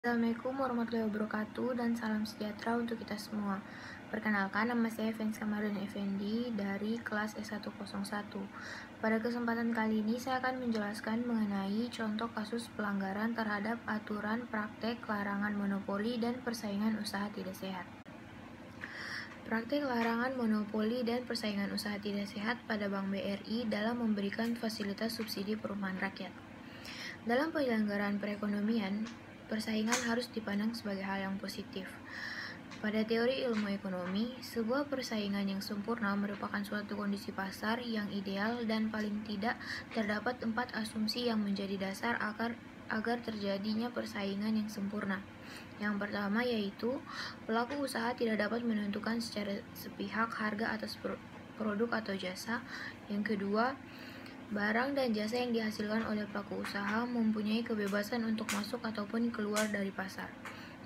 Assalamualaikum warahmatullahi wabarakatuh dan salam sejahtera untuk kita semua. Perkenalkan, nama saya Fens Kamarudin Effendi dari kelas S101. Pada kesempatan kali ini saya akan menjelaskan mengenai contoh kasus pelanggaran terhadap aturan praktek larangan monopoli dan persaingan usaha tidak sehat. Praktek larangan monopoli dan persaingan usaha tidak sehat pada Bank BRI dalam memberikan fasilitas subsidi perumahan rakyat. Dalam penyelenggaraan perekonomian, persaingan harus dipandang sebagai hal yang positif. Pada teori ilmu ekonomi, sebuah persaingan yang sempurna merupakan suatu kondisi pasar yang ideal dan paling tidak terdapat 4 asumsi yang menjadi dasar agar terjadinya persaingan yang sempurna. Yang pertama yaitu pelaku usaha tidak dapat menentukan secara sepihak harga atas produk atau jasa. Yang kedua, barang dan jasa yang dihasilkan oleh pelaku usaha mempunyai kebebasan untuk masuk ataupun keluar dari pasar.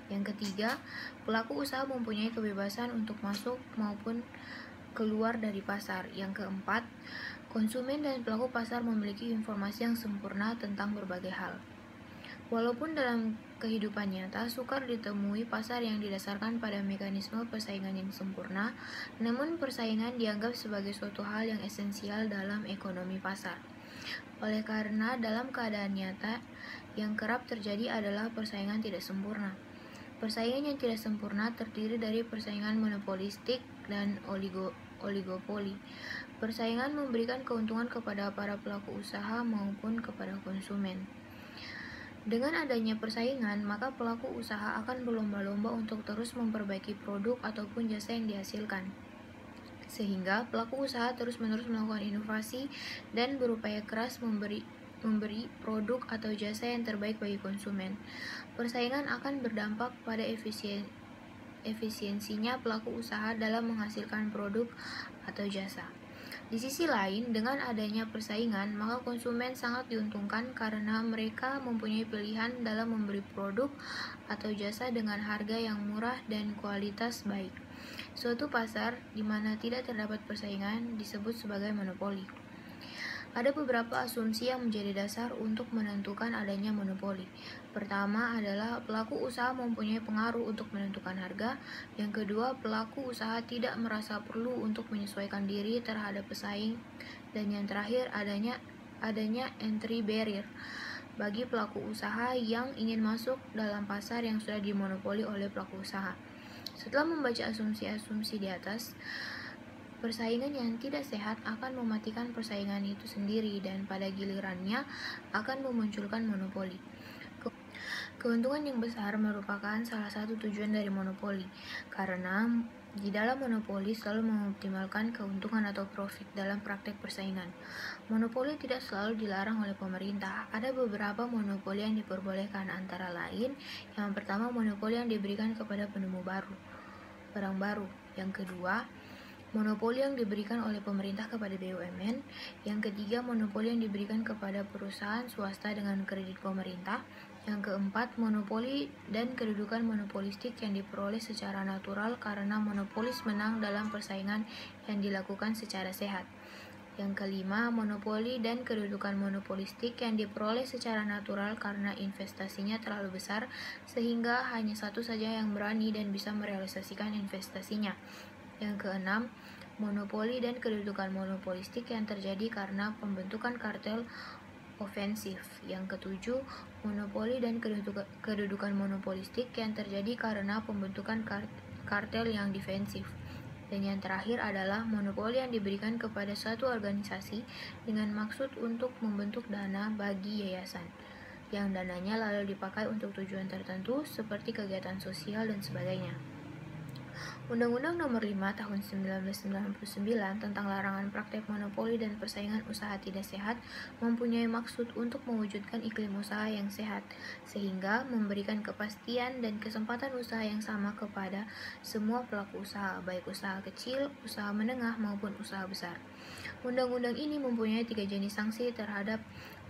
Yang ketiga, pelaku usaha mempunyai kebebasan untuk masuk maupun keluar dari pasar. Yang keempat, konsumen dan pelaku pasar memiliki informasi yang sempurna tentang berbagai hal. Walaupun dalam kehidupan nyata sukar ditemui pasar yang didasarkan pada mekanisme persaingan yang sempurna, namun persaingan dianggap sebagai suatu hal yang esensial dalam ekonomi pasar. Oleh karena dalam keadaan nyata, yang kerap terjadi adalah persaingan tidak sempurna. Persaingan yang tidak sempurna terdiri dari persaingan monopolistik dan oligopoli. Persaingan memberikan keuntungan kepada para pelaku usaha maupun kepada konsumen. Dengan adanya persaingan, maka pelaku usaha akan berlomba-lomba untuk terus memperbaiki produk ataupun jasa yang dihasilkan. Sehingga pelaku usaha terus-menerus melakukan inovasi dan berupaya keras memberi produk atau jasa yang terbaik bagi konsumen. Persaingan akan berdampak pada efisiensinya pelaku usaha dalam menghasilkan produk atau jasa. Di sisi lain, dengan adanya persaingan, maka konsumen sangat diuntungkan karena mereka mempunyai pilihan dalam membeli produk atau jasa dengan harga yang murah dan kualitas baik. Suatu pasar di mana tidak terdapat persaingan disebut sebagai monopoli. Ada beberapa asumsi yang menjadi dasar untuk menentukan adanya monopoli. Pertama adalah pelaku usaha mempunyai pengaruh untuk menentukan harga. Yang kedua, pelaku usaha tidak merasa perlu untuk menyesuaikan diri terhadap pesaing. Dan yang terakhir, adanya entry barrier bagi pelaku usaha yang ingin masuk dalam pasar yang sudah dimonopoli oleh pelaku usaha. Setelah membaca asumsi-asumsi di atas, persaingan yang tidak sehat akan mematikan persaingan itu sendiri dan pada gilirannya akan memunculkan monopoli. Keuntungan yang besar merupakan salah satu tujuan dari monopoli, karena di dalam monopoli selalu mengoptimalkan keuntungan atau profit dalam praktek persaingan. Monopoli tidak selalu dilarang oleh pemerintah. Ada beberapa monopoli yang diperbolehkan, antara lain yang pertama monopoli yang diberikan kepada penemu barang baru. Yang kedua, monopoli yang diberikan oleh pemerintah kepada BUMN. Yang ketiga, monopoli yang diberikan kepada perusahaan swasta dengan kredit pemerintah. Yang keempat, monopoli dan kedudukan monopolistik yang diperoleh secara natural karena monopolis menang dalam persaingan yang dilakukan secara sehat. Yang kelima, monopoli dan kedudukan monopolistik yang diperoleh secara natural karena investasinya terlalu besar sehingga hanya satu saja yang berani dan bisa merealisasikan investasinya. Yang keenam, monopoli dan kedudukan monopolistik yang terjadi karena pembentukan kartel ofensif. Yang ketujuh, monopoli dan kedudukan monopolistik yang terjadi karena pembentukan kartel yang defensif. Dan yang terakhir adalah monopoli yang diberikan kepada suatu organisasi dengan maksud untuk membentuk dana bagi yayasan, yang dananya lalu dipakai untuk tujuan tertentu seperti kegiatan sosial dan sebagainya. Undang-Undang Nomor 5 Tahun 1999 tentang larangan praktek monopoli dan persaingan usaha tidak sehat mempunyai maksud untuk mewujudkan iklim usaha yang sehat, sehingga memberikan kepastian dan kesempatan usaha yang sama kepada semua pelaku usaha, baik usaha kecil, usaha menengah, maupun usaha besar. Undang-undang ini mempunyai 3 jenis sanksi terhadap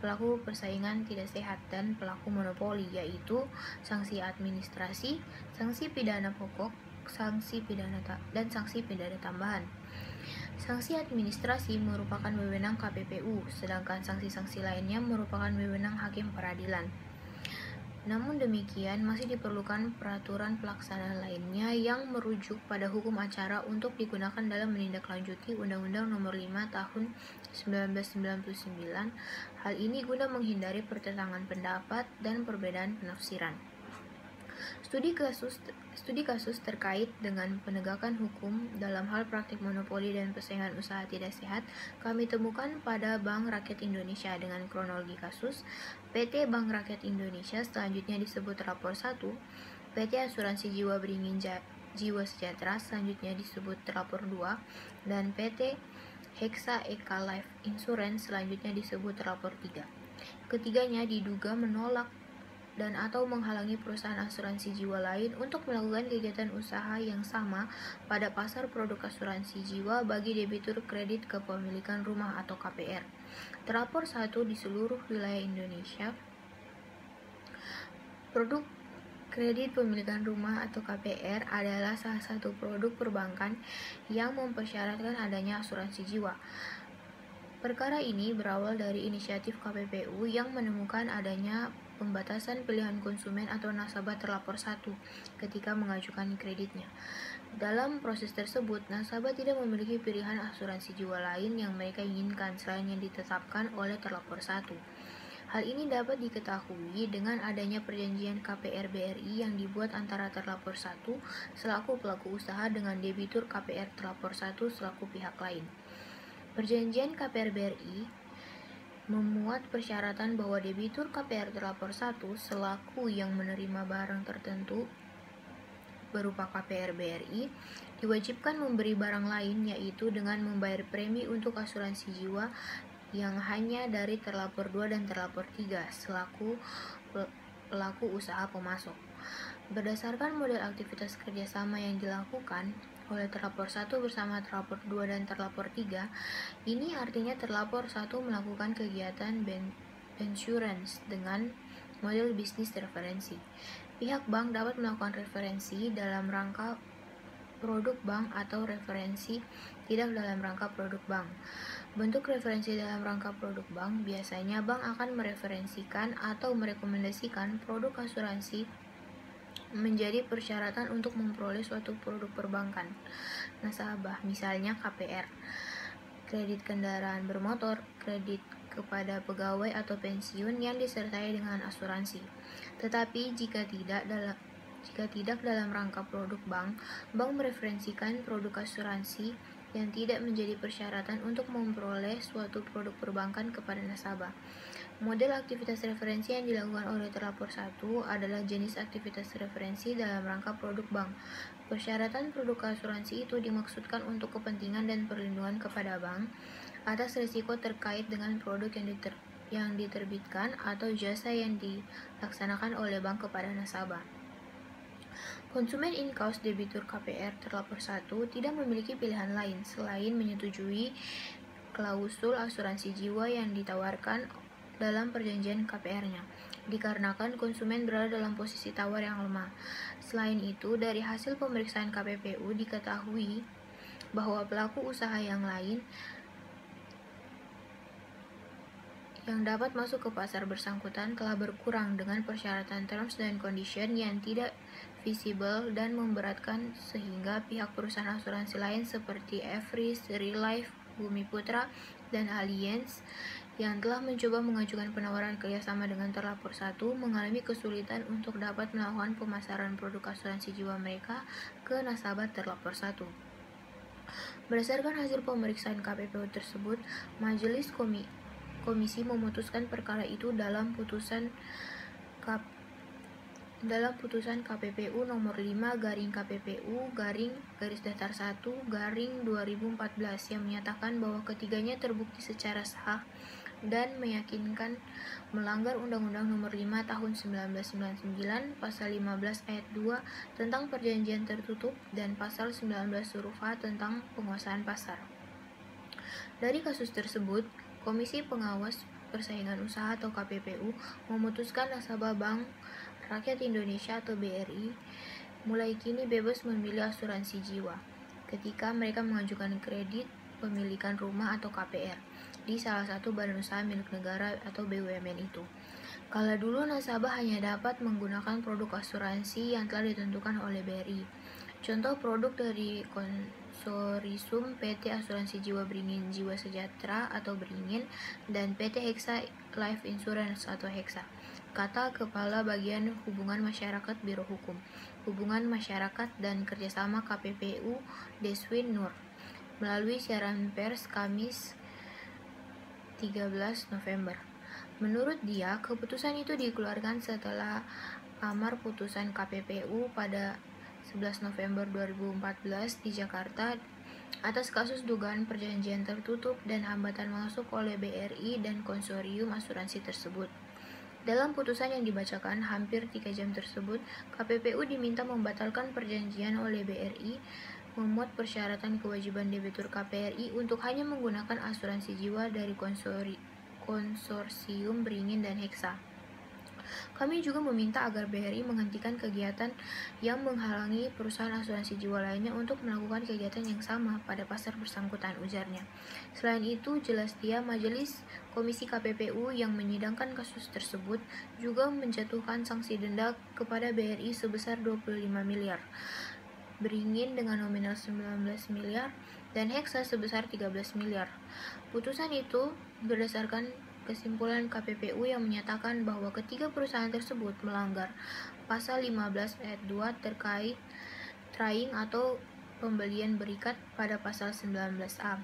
pelaku persaingan tidak sehat dan pelaku monopoli, yaitu sanksi administrasi, sanksi pidana pokok, sanksi pidana dan sanksi pidana tambahan. Sanksi administrasi merupakan wewenang KPPU, sedangkan sanksi-sanksi lainnya merupakan wewenang hakim peradilan. Namun demikian, masih diperlukan peraturan pelaksana lainnya yang merujuk pada hukum acara untuk digunakan dalam menindaklanjuti Undang-Undang Nomor 5 Tahun 1999. Hal ini guna menghindari pertentangan pendapat dan perbedaan penafsiran. Studi kasus terkait dengan penegakan hukum dalam hal praktik monopoli dan persaingan usaha tidak sehat kami temukan pada Bank Rakyat Indonesia dengan kronologi kasus. PT Bank Rakyat Indonesia selanjutnya disebut Terlapor 1, PT Asuransi Jiwa Beringin Jiwa Sejahtera selanjutnya disebut Terlapor 2, dan PT Hexa Eka Life Insurance selanjutnya disebut Terlapor 3. Ketiganya diduga menolak dan atau menghalangi perusahaan asuransi jiwa lain untuk melakukan kegiatan usaha yang sama pada pasar produk asuransi jiwa bagi debitur kredit kepemilikan rumah atau KPR. Terlapor 1 di seluruh wilayah Indonesia. Produk kredit pemilikan rumah atau KPR adalah salah satu produk perbankan yang mempersyaratkan adanya asuransi jiwa. Perkara ini berawal dari inisiatif KPPU yang menemukan adanya pembatasan pilihan konsumen atau nasabah terlapor 1 ketika mengajukan kreditnya. Dalam proses tersebut, nasabah tidak memiliki pilihan asuransi jiwa lain yang mereka inginkan selain yang ditetapkan oleh terlapor 1. Hal ini dapat diketahui dengan adanya perjanjian KPR BRI yang dibuat antara terlapor 1 selaku pelaku usaha dengan debitur KPR terlapor 1 selaku pihak lain. Perjanjian KPR BRI memuat persyaratan bahwa debitur KPR terlapor 1 selaku yang menerima barang tertentu berupa KPR BRI diwajibkan memberi barang lain, yaitu dengan membayar premi untuk asuransi jiwa yang hanya dari terlapor 2 dan terlapor 3 selaku pelaku usaha pemasok. Berdasarkan model aktivitas kerjasama yang dilakukan oleh terlapor 1 bersama terlapor 2 dan terlapor 3, ini artinya terlapor 1 melakukan kegiatan insurance dengan model bisnis referensi. Pihak bank dapat melakukan referensi dalam rangka produk bank atau referensi tidak dalam rangka produk bank. Bentuk referensi dalam rangka produk bank biasanya bank akan mereferensikan atau merekomendasikan produk asuransi menjadi persyaratan untuk memperoleh suatu produk perbankan nasabah, misalnya KPR, kredit kendaraan bermotor, kredit kepada pegawai atau pensiun yang disertai dengan asuransi. Tetapi jika tidak dalam rangka produk bank mereferensikan produk asuransi yang tidak menjadi persyaratan untuk memperoleh suatu produk perbankan kepada nasabah. Model aktivitas referensi yang dilakukan oleh terlapor 1 adalah jenis aktivitas referensi dalam rangka produk bank. Persyaratan produk asuransi itu dimaksudkan untuk kepentingan dan perlindungan kepada bank atas risiko terkait dengan produk yang diterbitkan atau jasa yang dilaksanakan oleh bank kepada nasabah. Konsumen in-house debitur KPR terlapor 1 tidak memiliki pilihan lain selain menyetujui klausul asuransi jiwa yang ditawarkan dalam perjanjian KPR-nya, dikarenakan konsumen berada dalam posisi tawar yang lemah. Selain itu, dari hasil pemeriksaan KPPU diketahui bahwa pelaku usaha yang lain yang dapat masuk ke pasar bersangkutan telah berkurang dengan persyaratan terms dan condition yang tidak visible dan memberatkan, sehingga pihak perusahaan asuransi lain seperti Everis, Relife, Bumi Putra, dan Allianz yang telah mencoba mengajukan penawaran kerjasama dengan terlapor 1 mengalami kesulitan untuk dapat melakukan pemasaran produk asuransi jiwa mereka ke nasabah terlapor 1. Berdasarkan hasil pemeriksaan KPPU tersebut, Majelis Komisi memutuskan perkara itu dalam putusan KPPU nomor 5/KPPU/1/2014 yang menyatakan bahwa ketiganya terbukti secara sah dan meyakinkan melanggar Undang-Undang Nomor 5 Tahun 1999 Pasal 15 Ayat 2 tentang perjanjian tertutup dan Pasal 19 huruf A tentang penguasaan pasar. Dari kasus tersebut, Komisi Pengawas Persaingan Usaha atau KPPU memutuskan nasabah Bank Rakyat Indonesia atau BRI mulai kini bebas memilih asuransi jiwa ketika mereka mengajukan kredit pemilikan rumah atau KPR di salah satu badan usaha milik negara atau BUMN itu. Kala dulu nasabah hanya dapat menggunakan produk asuransi yang telah ditentukan oleh BRI. Contoh produk dari konsorsium PT Asuransi Jiwa Beringin Jiwa Sejahtera atau Beringin dan PT Hexa Life Insurance atau Hexa. Kata Kepala Bagian Hubungan Masyarakat Biro Hukum, Hubungan Masyarakat dan Kerjasama KPPU Deswin Nur melalui siaran pers Kamis 13 November. Menurut dia, keputusan itu dikeluarkan setelah amar putusan KPPU pada 11 November 2014 di Jakarta atas kasus dugaan perjanjian tertutup dan hambatan masuk oleh BRI dan konsorsium asuransi tersebut. Dalam putusan yang dibacakan hampir 3 jam tersebut, KPPU diminta membatalkan perjanjian oleh BRI memuat persyaratan kewajiban debitur KPRI untuk hanya menggunakan asuransi jiwa dari konsorsium Beringin dan Hexa. Kami juga meminta agar BRI menghentikan kegiatan yang menghalangi perusahaan asuransi jiwa lainnya untuk melakukan kegiatan yang sama pada pasar bersangkutan, ujarnya. Selain itu, jelas dia Majelis Komisi KPPU yang menyidangkan kasus tersebut juga menjatuhkan sanksi denda kepada BRI sebesar 25 miliar. Beringin dengan nominal 19 miliar dan Hexa sebesar 13 miliar. Putusan itu berdasarkan kesimpulan KPPU yang menyatakan bahwa ketiga perusahaan tersebut melanggar pasal 15 ayat 2 terkait trying atau pembelian berikat pada pasal 19A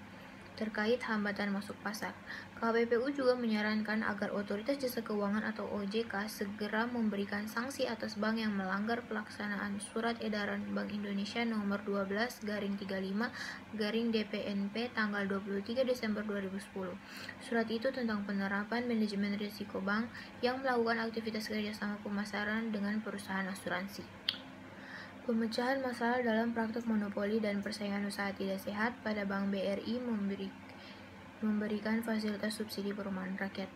terkait hambatan masuk pasar. KPPU juga menyarankan agar Otoritas Jasa Keuangan atau OJK segera memberikan sanksi atas bank yang melanggar pelaksanaan Surat Edaran Bank Indonesia nomor 12/35/DPNP tanggal 23 Desember 2010. Surat itu tentang penerapan manajemen risiko bank yang melakukan aktivitas kerjasama pemasaran dengan perusahaan asuransi. Pemecahan masalah dalam praktik monopoli dan persaingan usaha tidak sehat pada Bank BRI memberikan fasilitas subsidi perumahan rakyat.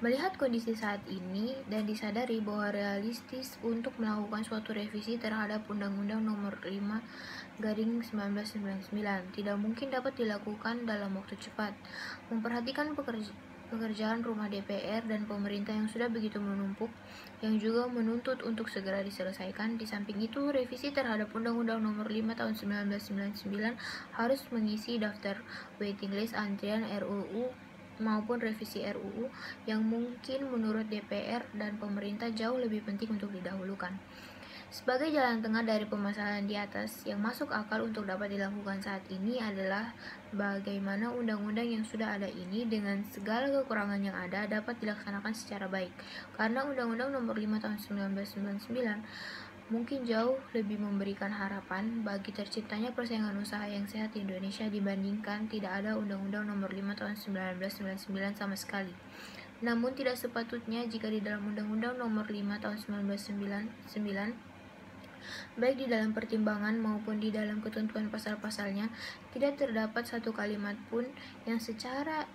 Melihat kondisi saat ini dan disadari bahwa realistis untuk melakukan suatu revisi terhadap Undang-Undang Nomor 5/1999 tidak mungkin dapat dilakukan dalam waktu cepat. Memperhatikan pekerjaan rumah DPR dan pemerintah yang sudah begitu menumpuk, yang juga menuntut untuk segera diselesaikan. Di samping itu, revisi terhadap Undang-Undang Nomor 5 Tahun 1999 harus mengisi daftar waiting list antrian RUU maupun revisi RUU yang mungkin menurut DPR dan pemerintah jauh lebih penting untuk didahulukan. Sebagai jalan tengah dari permasalahan di atas, yang masuk akal untuk dapat dilakukan saat ini adalah bagaimana undang-undang yang sudah ada ini dengan segala kekurangan yang ada dapat dilaksanakan secara baik. Karena Undang-Undang Nomor 5 Tahun 1999 mungkin jauh lebih memberikan harapan bagi terciptanya persaingan usaha yang sehat di Indonesia dibandingkan tidak ada Undang-Undang Nomor 5 Tahun 1999 sama sekali. Namun tidak sepatutnya jika di dalam Undang-Undang Nomor 5 Tahun 1999 baik di dalam pertimbangan maupun di dalam ketentuan pasal-pasalnya, tidak terdapat satu kalimat pun yang secara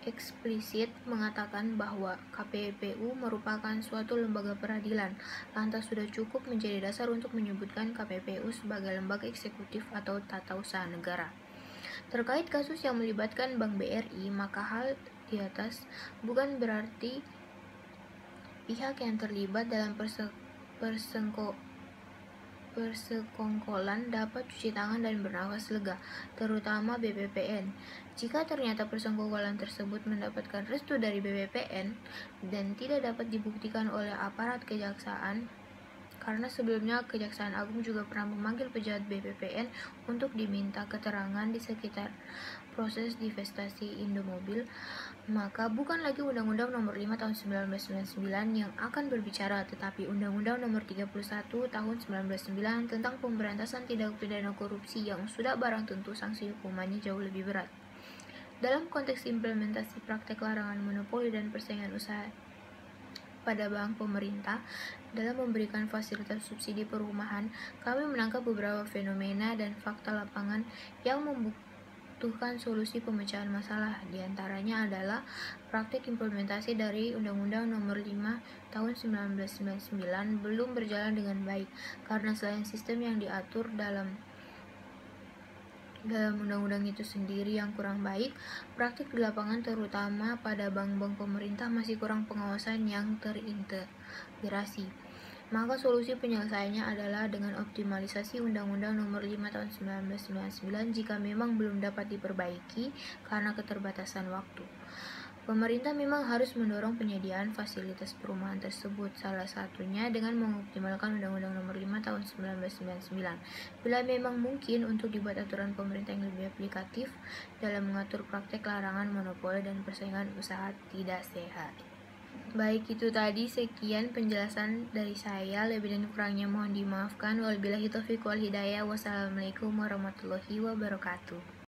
eksplisit mengatakan bahwa KPPU merupakan suatu lembaga peradilan. Lantas sudah cukup menjadi dasar untuk menyebutkan KPPU sebagai lembaga eksekutif atau tata usaha negara. Terkait kasus yang melibatkan Bank BRI, maka hal di atas bukan berarti pihak yang terlibat dalam persekongkolan dapat cuci tangan dan bernafas lega, terutama BPPN. Jika ternyata persekongkolan tersebut mendapatkan restu dari BPPN dan tidak dapat dibuktikan oleh aparat kejaksaan, karena sebelumnya Kejaksaan Agung juga pernah memanggil pejabat BPPN untuk diminta keterangan di sekitar proses divestasi Indomobil, maka bukan lagi Undang-Undang Nomor 5 Tahun 1999 yang akan berbicara, tetapi Undang-Undang Nomor 31 Tahun 1999 tentang pemberantasan tindak pidana korupsi yang sudah barang tentu sanksi hukumannya jauh lebih berat. Dalam konteks implementasi praktek larangan monopoli dan persaingan usaha pada bank pemerintah dalam memberikan fasilitas subsidi perumahan, kami menangkap beberapa fenomena dan fakta lapangan yang membutuhkan solusi pemecahan masalah. Di antaranya adalah praktik implementasi dari Undang-Undang Nomor 5 Tahun 1999 belum berjalan dengan baik, karena selain sistem yang diatur dalam dalam undang-undang itu sendiri yang kurang baik, praktik di lapangan terutama pada bank-bank pemerintah masih kurang pengawasan yang terintegrasi. Maka solusi penyelesaiannya adalah dengan optimalisasi Undang-Undang Nomor 5 Tahun 1999 jika memang belum dapat diperbaiki karena keterbatasan waktu. Pemerintah memang harus mendorong penyediaan fasilitas perumahan tersebut, salah satunya dengan mengoptimalkan Undang-Undang Nomor 5 Tahun 1999. Bila memang mungkin untuk dibuat aturan pemerintah yang lebih aplikatif dalam mengatur praktek larangan monopoli dan persaingan usaha tidak sehat. Baik, itu tadi sekian penjelasan dari saya. Lebih dan kurangnya mohon dimaafkan. Wabillahi taufiq wal hidayah. Wassalamualaikum warahmatullahi wabarakatuh.